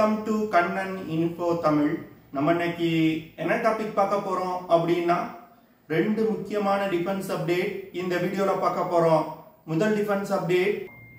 Welcome to Kannan info Tamil. நம்ம இன்னைக்கு என்ன டாபிக் பார்க்க போறோம் அப்படின்னா ரெண்டு முக்கியமான டிஃபென்ஸ் அப்டேட் இந்த வீடியோல பார்க்க போறோம். முதல் டிஃபென்ஸ் அப்டேட்,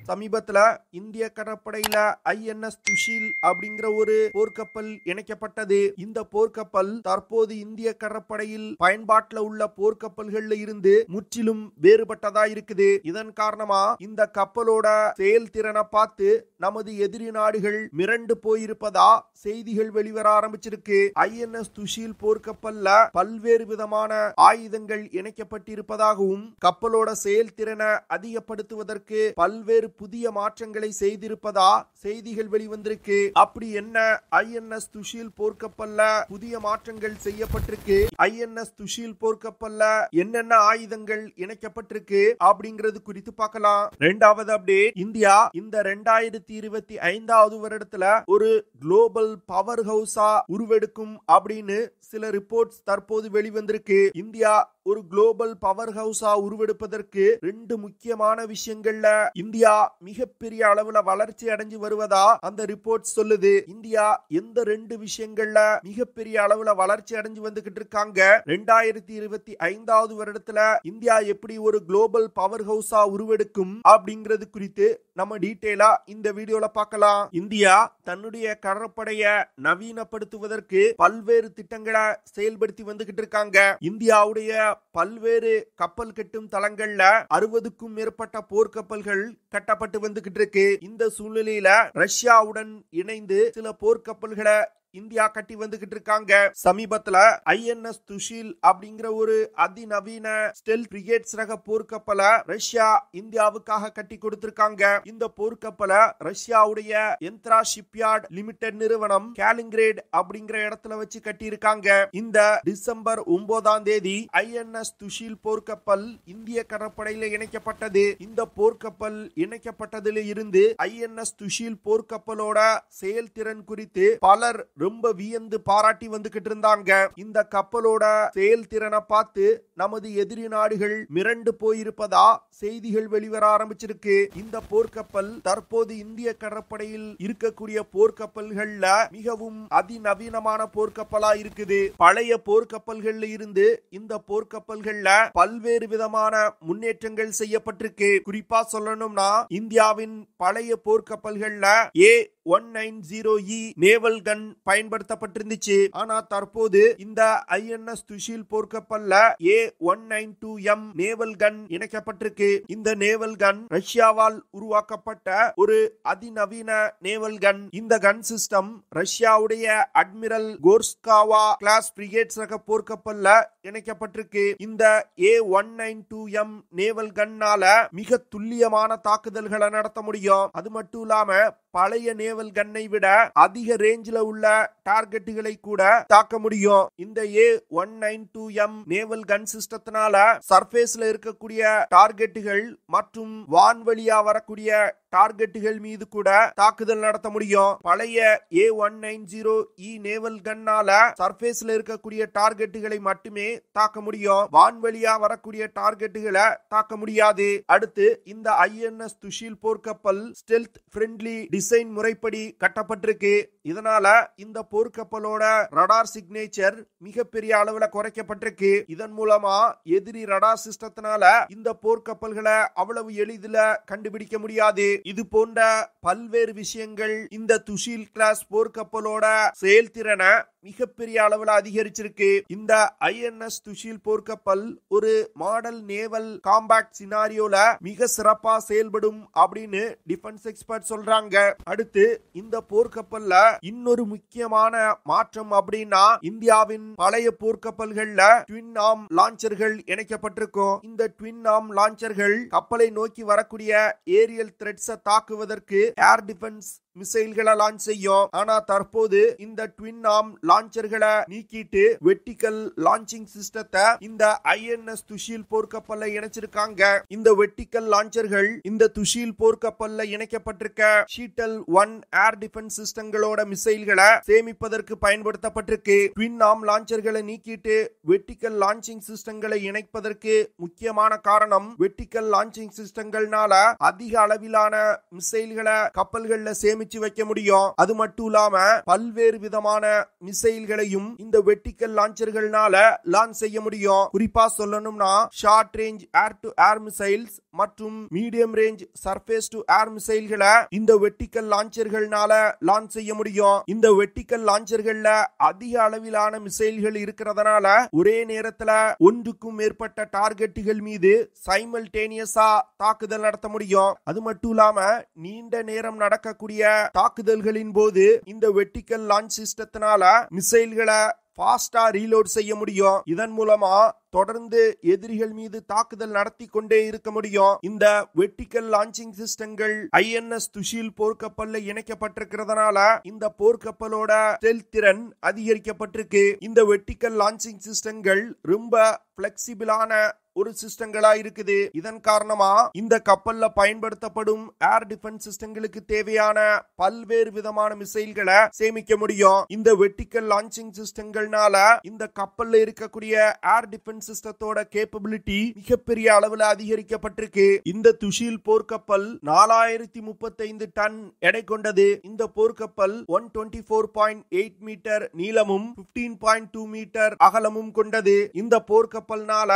சமீபத்துல இந்திய கடற்படையில ஐஎன்எஸ் துஷீல் அப்படிங்கிற ஒரு போர்க்கப்பல் இணைக்கப்பட்டது. இந்த போர்க்கப்பல் தற்போது இந்திய கடற்படையில் பயன்பாட்டில் உள்ள போர்க்கப்பல்கள்ல இருந்து முற்றிலும் வேறுபட்டதா இருக்குது. இதன் காரணமா இந்த கப்பலோட செயல்திறனை பார்த்து நமது எதிரி நாடுகள் மிரண்டு போயிருப்பதா செய்திகள் வெளிவர ஆரம்பிச்சிருக்கு. ஐஎன்எஸ் துஷீல் போர்க்கப்பல்ல பல்வேறு விதமான ஆயுதங்கள் இணைக்கப்பட்டிருப்பதாகவும் கப்பலோட செயல்திறனை அதிகப்படுத்துவதற்கு பல்வேறு புதிய மாற்றங்களை செய்திருப்பதா செய்திகள் வெளிவந்திருக்கு. அப்படி என்ன ஐஎன்எஸ் துஷீல் போர்க்கப்பல்ல புதிய மாற்றங்கள் செய்யப்பட்டிருக்கு, ஐஎன்எஸ் துஷீல் போர்க்கப்பல்ல என்னென்ன ஆயுதங்கள் இணைக்கப்பட்டிருக்கு அப்படிங்கிறது குறித்து பார்க்கலாம். இரண்டாவது அப்டேட், இந்தியா இந்த 2025 வருடத்துல ஒரு குளோபல் பவர் ஹவுஸா உருவெடுக்கும் அப்படின்னு சில ரிப்போர்ட்ஸ் தற்போது வெளிவந்திருக்கு. இந்தியா ஒரு குளோபல் பவர் ஹவுஸா உருவெடுப்பதற்கு ரெண்டு முக்கியமான விஷயங்கள்ல இந்தியா மிகப்பெரிய அளவுல வளர்ச்சி அடைஞ்சு வருவதா அந்த ரிப்போர்ட் சொல்லுது. இந்தியா எந்த ரெண்டு விஷயங்கள்ல மிகப்பெரிய அளவுல வளர்ச்சி அடைஞ்சு வந்துகிட்டு இருக்காங்க, 2025 வருடத்துல இந்தியா எப்படி ஒரு குளோபல் பவர் ஹவுஸா உருவெடுக்கும் அப்படிங்கிறது குறித்து நம்ம டீடைலா இந்த வீடியோல பார்க்கலாம். இந்தியா தன்னுடைய கடற்படைய நவீனப்படுத்துவதற்கு பல்வேறு திட்டங்களை செயல்படுத்தி வந்துகிட்டு இருக்காங்க. இந்தியாவுடைய பல்வேறு கப்பல் கட்டும் தளங்கள்ல 60க்கும் மேற்பட்ட போர்க்கப்பல்கள் கட்டப்பட்டு வந்துகிட்டு இருக்கு. இந்த சூழ்நிலையில ரஷ்யாவுடன் இணைந்து சில போர்க்கப்பல்களை இந்தியா கட்டி வந்துகிட்டு இருக்காங்க. சமீபத்துல ஐஎன்எஸ் துஷீல் அப்படிங்கிற ஒரு அதிநவீன ஸ்டெல்த் பிரிகேட்ஸ் ரக போர்க்கப்பலை ரஷ்யா இந்தியாவுக்காக கட்டி கொடுத்திருக்காங்க. இந்த போர்க்கப்பலை ரஷ்யாவுடைய யந்த்ரா ஷிப்யார்ட் லிமிடெட் நிறுவனம் காலிங்கிரேட் அப்படிங்கிற இடத்துல வச்சு கட்டி இருக்காங்க. இந்த டிசம்பர் 9 ஐஎன்எஸ் துஷீல் போர்க்கப்பல் இந்திய கடற்படையில இணைக்கப்பட்டது. இந்த போர்க்கப்பல் இணைக்கப்பட்டதில் இருந்து ஐஎன்எஸ் துஷீல் போர்க்கப்பலோட செயல்திறன் குறித்து பலர் ரொம்ப வியந்து பாராட்டி வந்துகிட்டு இருந்தாங்க. இந்த கப்பலோட செயல்திறனை பார்த்து நமது எதிரி நாடுகள் மிரண்டு போயிருப்பதா செய்திகள் வெளிவர ஆரம்பிச்சிருக்கு. இந்த போர்க்கப்பல் தற்போது இந்திய கடற்படையில் இருக்கக்கூடிய போர்க்கப்பல்கள்ல மிகவும் அதிநவீனமான போர்க்கப்பலா இருக்குது. பழைய போர்க்கப்பல்கள்ல இருந்து இந்த போர்க்கப்பல்கள்ல பல்வேறு விதமான முன்னேற்றங்கள் செய்யப்பட்டிருக்கு. குறிப்பா சொல்லணும்னா இந்தியாவின் பழைய போர்க்கப்பல்கள்ல A190E நேவல் கன் பயன்படுத்தப்பட்டிருந்துச்சு. ஆனா தற்போது இந்த ஐஎன்எஸ் துஷீல் போர்க்கப்பல்ல A192M நேவல் கன் இணைக்கப்பட்டிருக்கு. இந்த நேவல் கன் ரஷ்யாவால் உருவாக்கப்பட்ட ஒரு அதிநவீன நேவல் கன். இந்த கன் சிஸ்டம் ரஷ்யாவுடைய அட்மிரல் கோர்ஸ்காவா கிளாஸ் பிரிகேட்ஸ் ரக போர்க்கப்பல்ல இணைக்கப்பட்டிருக்கு. இந்த A192M நேவல் கன்னால மிக துல்லியமான தாக்குதல்களை நடத்த முடியும். அது மட்டும் இல்லாம பழைய நேவல் கன்னை விட அதிக ரேஞ்சில உள்ள டார்கெட்டுகளை கூட தாக்க முடியும். இந்த A192M நேவல் கன் சிஸ்டத்தினால சர்ஃபேஸ்ல இருக்கக்கூடிய டார்கெட்டுகள் மற்றும் வான்வழியா வரக்கூடிய டார்கெட்டுகள் மீது கூட தாக்குதல் நடத்த முடியும். பழைய A190E நேவல் கன்னால சர்ஃபேஸ்ல இருக்கக்கூடிய டார்கெட்டுகளை மட்டுமே தாக்க முடியும், வான்வழியா வரக்கூடிய டார்கெட்டுகளை தாக்க முடியாது. அடுத்து இந்த ஐஎன்எஸ் துஷீல் போர்க்கப்பல் ஸ்டெல்த் ஃப்ரெண்ட்லி டிசைன் முறைப்படி கட்டப்பட்டிருக்கு. இதனால இந்த போர்க்கப்பலோட ரடார் சிக்னேச்சர் மிகப்பெரிய அளவுல குறைக்கப்பட்டிருக்கு. இதன் மூலமா எதிரி ரடார் சிஸ்டத்தினால இந்த போர்க்கப்பல்களை அவ்வளவு எளிதில் கண்டுபிடிக்க முடியாது. இது போன்ற பல்வேறு விஷயங்கள் இந்த துஷீல் கிளாஸ் போர்க்கப்பலோட செயல்திறனை மிகப்பெரிய அளவுல அதிகரிச்சிருக்கு. இந்த ஐஎன்எஸ் துஷீல் போர்க்கப்பல் ஒரு மாடல் நேவல் காம்பாக்ட் சினாரியோல மிக சிறப்பா செயல்படும் அப்படின்னு டிஃபென்ஸ் எக்ஸ்பர்ட் சொல்றாங்க. அடுத்து இந்த போர்க்கப்பல்ல இன்னொரு முக்கியமான மாற்றம் அப்படின்னா இந்தியாவின் பழைய போர்க்கப்பல்கள்ல ட்வின் ஆர்ம் லான்ச்சர்கள் இணைக்கப்பட்டிருக்கும். இந்த ட்வின் ஆர்ம் லான்ச்சர்கள் கப்பலை நோக்கி வரக்கூடிய ஏரியல் த்ரெட்ஸை தாக்குவதற்கு ஏர் டிஃபென்ஸ் மிசைல்களை லான்ச் செய்யும். ஆனா தற்போது இந்த ட்வின் ஆர்ம் லான்ச்சர்களை நீக்கிட்டு வெர்டிகல் லான்ச்சிங் சிஸ்டத்தை இந்த ஐஎன்எஸ் துஷீல் போர்க்கப்பல்ல இணைச்சிருக்காங்க. இந்த வெர்டிகல் லான்ச்சர்கள் இந்த துஷீல் போர்க்கப்பல்ல இணைக்கப்பட்டிருக்க Sheetal 1 air defence சிஸ்டங்களோட மிசைல்களை சேமிப்பதற்கு பயன்படுத்தப்பட்டிருக்கு. Twin arm லான்ச்சர்களை நீக்கிட்டு வெர்டிகல் லான்ச்சிங் சிஸ்டங்களை இணைப்பதற்கு முக்கியமான காரணம் வெர்டிகல் லான்ச்சிங் சிஸ்டங்கள்னால அதிக அளவிலான மிசைல்களை கப்பல்கள்ல சேமி சேமிச்சு வைக்க முடியும். அது மட்டும் இல்லாம பல்வேறு விதமான மிசைல்களையும் இந்த வெர்டிகல் லான்ச்சர்கள்னால லான்ச் செய்ய முடியும். குறிப்பா சொல்லணும்னா short range air to air missiles மற்றும் medium range surface to air மிசைல்களை இந்த வெர்டிகல் லான்ச்சர்கள்னால லான்ச் செய்ய முடியும். இந்த வெர்டிகல் லான்ச்சர்கள்ல அதிக அளவிலான மிசைல்கள் இருக்கிறதுனால ஒரே நேரத்துல ஒன்றுக்கும் மேற்பட்ட டார்கெட்டுகள் மீது சைமல்டேனியஸா தாக்குதல் நடத்த முடியும். அது மட்டும் இல்லாம நீண்ட நேரம் நடக்கக்கூடிய தாக்குதல்களின் போது இந்த வெர்டிகல் லான்ச் சிஸ்டத்தினால மிசைல்களை ஃபாஸ்டா ரீலோட் செய்ய முடியும். இதன் மூலமா தொடர்ந்து எதிரிகள் மீது தாக்குதல் நடத்தி கொண்டே இருக்க முடியும். இந்த வெர்டிகல் லான்ச்சிங் சிஸ்டங்கள் ஐஎன்எஸ் துஷீல் போர்க்கப்பல்ல இணைக்கப்பட்டிருக்கிறதுனால இந்த போர்க்கப்பலோட ஸ்டெல்த் திறன் அதிகரிக்கப்பட்டிருக்கு. இந்த வெர்டிகல் லான்ச்சிங் சிஸ்டங்கள் ரொம்ப பிளெக்சிபிளான ஒரு சிஸ்டங்களா இருக்குது. இதன் காரணமா இந்த கப்பல்ல பயன்படுத்தப்படும் ஏர் டிஃபென்ஸ் சிஸ்டங்களுக்கு தேவையான பல்வேறு விதமான மிசைல்களை சேமிக்க முடியும். இந்த வெர்டிகல் லான்ச்சிங் சிஸ்டங்கள்னால இந்த கப்பல்ல இருக்கக்கூடிய ஏர் டிஃபென்ஸ் சிஸ்டத்தோட கேப்பபிலிட்டி மிகப்பெரிய அளவுல அதிகரிக்கப்பட்டிருக்கு. இந்த துஷீல் போர்க்கப்பல் 4035 டன் எடை கொண்டது. இந்த போர்க்கப்பல் 124.8 மீட்டர் நீளமும் 15.2 மீட்டர் அகலமும் கொண்டது. இந்த போர்க்கப்பல்னால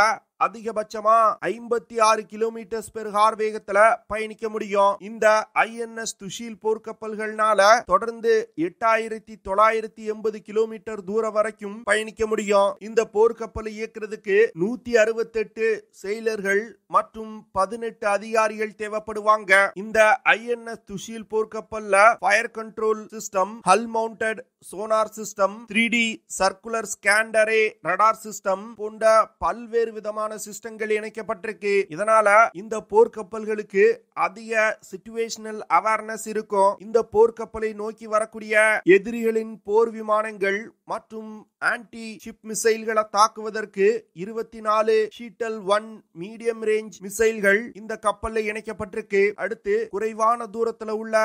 அதிகபட்சமா 56 கிலோமீட்டர் பெர் ஹார் வேகத்துல பயணிக்க முடியும். இந்த ஐஎன்எஸ் துஷீல் போர்க்கப்பல்கள்னால தொடர்ந்து 8980 கிலோமீட்டர் தூரம் வரைக்கும் பயணிக்க முடியும். இந்த போர்க்கப்பலை இயக்குறதுக்கு 168 செயலர்கள் மற்றும் 18 அதிகாரிகள் தேவைப்படுவாங்க. இந்த ஐஎன்எஸ் துஷீல் போர்க்கப்பல்ல fire control system, hull mounted sonar system, 3D circular ஸ்கேண்டரே ரடார் சிஸ்டம் போன்ற பல்வேறு விதமான சிஸ்டங்கள் இணைக்கப்பட்டிருக்கு. இதனால இந்த போர்க்கப்பல்களுக்கு அதிக சிச்சுவேஷனல் அவேர்னஸ் இருக்கும். இந்த போர்க்கப்பலை நோக்கி வரக்கூடிய எதிரிகளின் போர் விமானங்கள் மற்றும் anti ship மிசைல்களை தாக்குவதற்கு 24 Sheetal 1 medium range மிசைல்கள் இந்த கப்பல்ல இணைக்கப்பட்டிருக்கு. அடுத்து குறைவான தூரத்துல உள்ள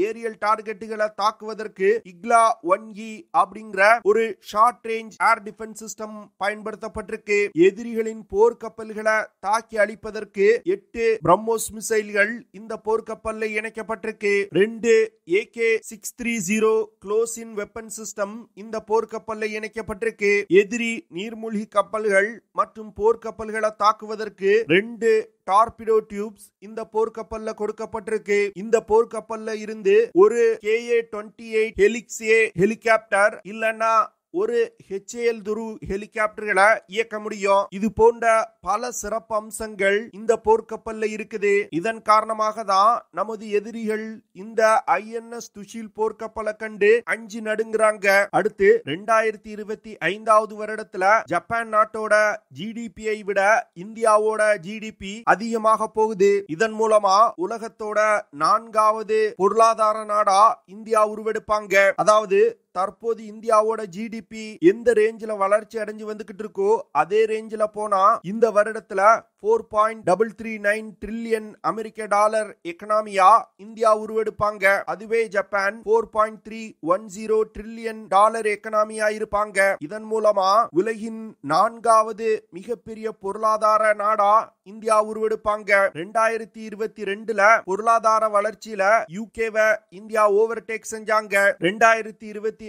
ஏரியல் டார்கெட்டுகளை தாக்குவதற்கு இக்லா 1E அப்படிங்கிற ஒரு short range air defence system பயன்படுத்தப்பட்டிருக்கு. எதிரிகளின் போர் கப்பல்களை தாக்கி அழிப்பதற்கு 8 பிரம்மோஸ் மிசைல்கள் இந்த போர்க்கப்பல்ல இணைக்கப்பட்டிருக்கு. 2 AK-630 close in weapon system இந்த போர்க்கப்பல்ல இணைக்கப்பட்டிருக்கு. எதிரி நீர்மூழ்கி கப்பல்கள் மற்றும் போர்க்கப்பல்களை தாக்குவதற்கு 2 டார்பிடோ டியூப்ஸ் இந்த போர்க்கப்பல்ல கொடுக்கப்பட்டிருக்கு. இந்த போர்க்கப்பல்ல இருந்து ஒரு KA-28 ஹெலிக்ஸ் ஏ ஹெலிகாப்டர் இல்லனா ஒரு HAL துரு ஹெலிகாப்டர்களை இயக்க முடியும். இது போன்ற பல சிறப்பு அம்சங்கள் இந்த போர்க்கப்பல்ல இருக்குது. இதன் காரணமாக தான் நமது எதிரிகள் இந்த ஐஎன்எஸ் துஷீல் போர்க்கப்பலை கண்டு அஞ்சு நடுங்குறாங்க. அடுத்து 2025 வருடத்துல ஜப்பான் நாட்டோட ஜிடிபியை விட இந்தியாவோட ஜிடிபி அதிகமாக போகுது. இதன் மூலமா உலகத்தோட 4வது பொருளாதார நாடா இந்தியா உருவெடுப்பாங்க. அதாவது தற்போது இந்தியாவோட ஜிடிபி எந்த ரேஞ்சில வளர்ச்சி அடைஞ்சு வந்துகிட்டு இருக்கோ அதே ரேஞ்சில போனா இந்த வருடத்துல 4.339 ட்ரில்லியன் அமெரிக்க டாலர் எக்கனாமியா இந்தியா உருவெடுப்பாங்க. அதுவே ஜப்பான் 4.310 ட்ரில்லியன் டாலர் எக்கனாமியா இருப்பாங்க. இதன் மூலமா உலகின் 4வது மிகப்பெரிய பொருளாதார நாடா இந்தியா உருவெடுப்பாங்க. 2022ல பொருளாதார வளர்ச்சியில யூகேவை இந்தியா ஓவர்டேக் செஞ்சாங்க. 2025வது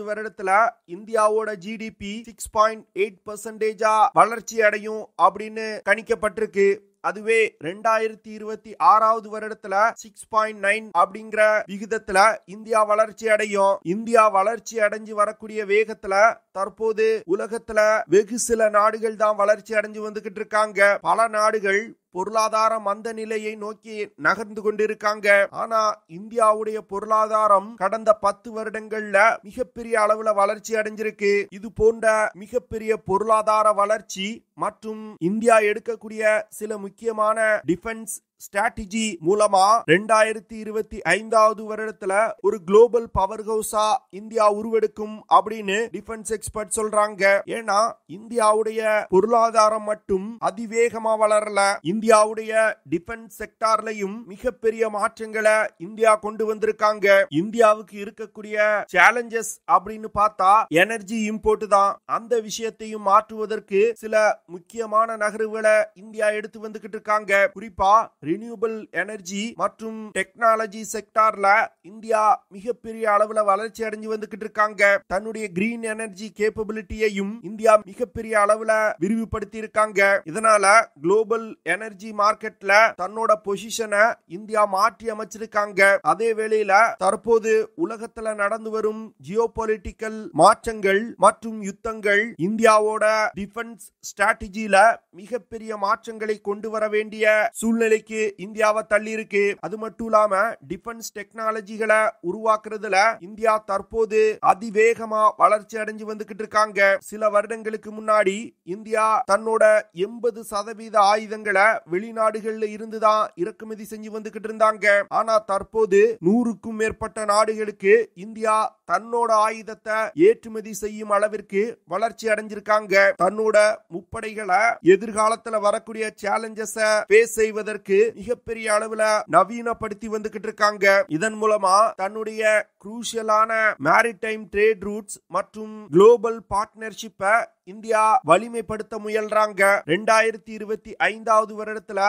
வருடத்துல இந்தியாவோட ஜிடிபி 6.8% வளர்ச்சி அடையும் அப்படின்னு கணிக்கப்பட்டிருக்கு. அதுவே 2026வது வருடத்துல 6.9 அப்படிங்கிற விகிதத்துல இந்தியா வளர்ச்சி அடையும். இந்தியா வளர்ச்சி அடைஞ்சு வரக்கூடிய வேகத்துல தற்போது உலகத்துல வெகு சில நாடுகள் தான் வளர்ச்சி அடைஞ்சு வந்துகிட்டு இருக்காங்க. பல நாடுகள் பொருளாதார மந்த நிலையை நோக்கி நகர்ந்து கொண்டிருக்காங்க. ஆனா இந்தியாவுடைய பொருளாதாரம் கடந்த 10 வருடங்கள்ல மிகப்பெரிய அளவுல வளர்ச்சி அடைஞ்சிருக்கு. இது போன்ற மிகப்பெரிய பொருளாதார வளர்ச்சி மற்றும் இந்தியா எடுக்கக்கூடிய சில முக்கியமான டிஃபென்ஸ் ஸ்ட்ராட்டஜி மூலமா 2025வது வருடத்துல ஒரு குளோபல் பவர் ஹவுஸா இந்தியா உருவெடுக்கும் அப்படின்னு டிஃபென்ஸ் எக்ஸ்பர்ட் சொல்றாங்க. ஏன்னா இந்தியாவுடைய பொருளாதாரம் மட்டும் அதிவேகமா வளரல, இந்தியாவுடைய டிஃபென்ஸ் செக்டார்லயும் மிகப்பெரிய மாற்றங்களை இந்தியா கொண்டு வந்திருக்காங்க. இந்தியாவுக்கு இருக்கக்கூடிய சேலஞ்சஸ் அப்படின்னு பார்த்தா எனர்ஜி இம்போர்ட் தான். அந்த விஷயத்தையும் மாற்றுவதற்கு சில முக்கியமான நகர்வுகளை இந்தியா எடுத்து வந்துகிட்டு இருக்காங்க. குறிப்பா ரினியூவபிள் எனர்ஜி மற்றும் டெக்னாலஜி செக்டார்ல இந்தியா மிகப்பெரிய அளவுல வளர்ச்சி அடைஞ்சு வந்துகிட்டு இருக்காங்க. தன்னுடைய கிரீன் எனர்ஜி கேப்பபிலிட்டியையும் இந்தியா மிகப்பெரிய அளவுல விரிவுபடுத்தி இருக்காங்க. இதனால குளோபல் எனர்ஜி மார்க்கெட்ல தன்னோட பொசிஷனை இந்தியா மாற்றி அமைச்சிருக்காங்க. அதே வேளையில தற்போது உலகத்துல நடந்து வரும் ஜியோபொலிட்டிக்கல் மாற்றங்கள் மற்றும் யுத்தங்கள் இந்தியாவோட டிஃபென்ஸ் ஸ்ட்ராட்டஜியில மிகப்பெரிய மாற்றங்களை கொண்டு வர வேண்டிய சூழ்நிலைக்கு இந்தியாவை தள்ளி இருக்கு. அது மட்டும் இல்லாம டிஃபென்ஸ் டெக்னாலஜிகளை உருவாக்குறதுல இந்தியா தற்போது அதிவேகமா வளர்ச்சி அடைஞ்சு வந்துகிட்டு இருக்காங்க. சில வருடங்களுக்கு முன்னாடி இந்தியா தன்னோட 80% ஆயுதங்களை வெளிநாடுகள்ல இருந்துதான் இறக்குமதி செஞ்சு வந்துகிட்டு இருந்தாங்க. ஆனா தற்போது 100க்கும் மேற்பட்ட நாடுகளுக்கு இந்தியா தன்னோட ஆயுதத்தை ஏற்றுமதி செய்யும் அளவிற்கு வளர்ச்சி அடைஞ்சிருக்காங்க. தன்னோட முப்படைகளை எதிர்காலத்துல வரக்கூடிய சேலஞ்சஸ ஃபேஸ் செய்வதற்கு மிகப்பெரிய அளவுல நவீனப்படுத்தி வந்துகிட்டு இருக்காங்க. இதன் மூலமா தன்னுடைய குரூஷியலான மேரிடைம் ட்ரேட் ரூட்ஸ் மற்றும் குளோபல் பார்ட்னர்ஷிப்பை இந்தியா வலிமைப்படுத்த முயல்றாங்க. 2025 வருடத்துல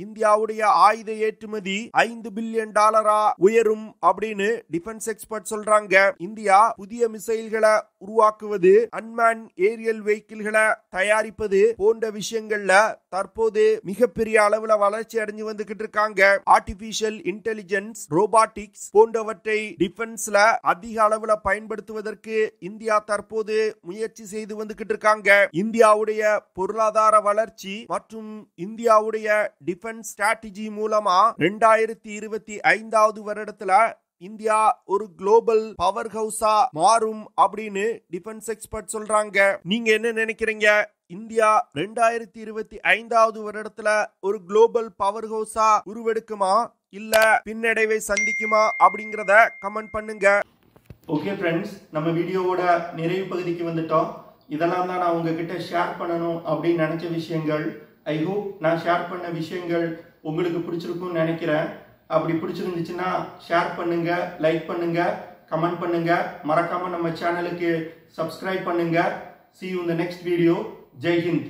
இந்தியாவுடைய ஆயுத ஏற்றுமதி $5 பில்லியன் உயரும் அப்படின்னு டிஃபென்ஸ் எக்ஸ்பர்ட் சொல்றாங்க. இந்தியா புதிய மிசைல்களை உருவாக்குவது, அன்மேன் ஏரியல் வெஹிக்கிள்களை தயாரிப்பது போன்ற விஷயங்கள்ல தற்போது மிகப்பெரிய அளவுல வளர்ச்சி அடைஞ்சு வந்துகிட்டு இருக்காங்க. ஆர்டிபிஷியல் இன்டெலிஜென்ஸ், ரோபாட்டிக்ஸ் போன்றவற்றை டிஃபென்ஸ்ல அதிக அளவுல பயன்படுத்துவதற்கு இந்தியா தற்போது முயற்சி செய்து வந்துகிட்டு இருக்காங்க. இந்தியாவுடைய பொருளாதார வளர்ச்சி மற்றும் இந்தியாவுடைய டிஃபென்ஸ் ஸ்ட்ராட்டஜி மூலமா 2025 வருடத்துல இந்தியா ஒரு குளோபல் பவர் ஹவுஸா மாறும் அப்படின்னு டிஃபென்ஸ் எக்ஸ்பர்ட் சொல்றாங்க. நீங்க என்ன நினைக்கிறீங்க? இந்தியா 2025 வருடத்துல ஒரு குளோபல் பவர் ஹவுஸா உருவெடுக்குமா இல்ல பின்னடைவை சந்திக்குமா அப்படிங்கறத கமெண்ட் பண்ணுங்க. ஓகே ஃப்ரெண்ட்ஸ், நம்ம வீடியோவோட நிறைவு பகுதிக்கு வந்துட்டோம். இதெல்லாம் தான் நான் உங்ககிட்ட ஷேர் பண்ணணும் அப்படின்னு நினைச்ச விஷயங்கள். ஐ ஹோப் நான் ஷேர் பண்ண விஷயங்கள் உங்களுக்கு பிடிச்சிருக்கும்னு நினைக்கிறேன். அப்படி பிடிச்சிருந்துச்சுன்னா ஷேர் பண்ணுங்க, லைக் பண்ணுங்க, கமெண்ட் பண்ணுங்க. மறக்காம நம்ம சேனலுக்கு சப்ஸ்கிரைப் பண்ணுங்க. See you in the next video. Jai Hind.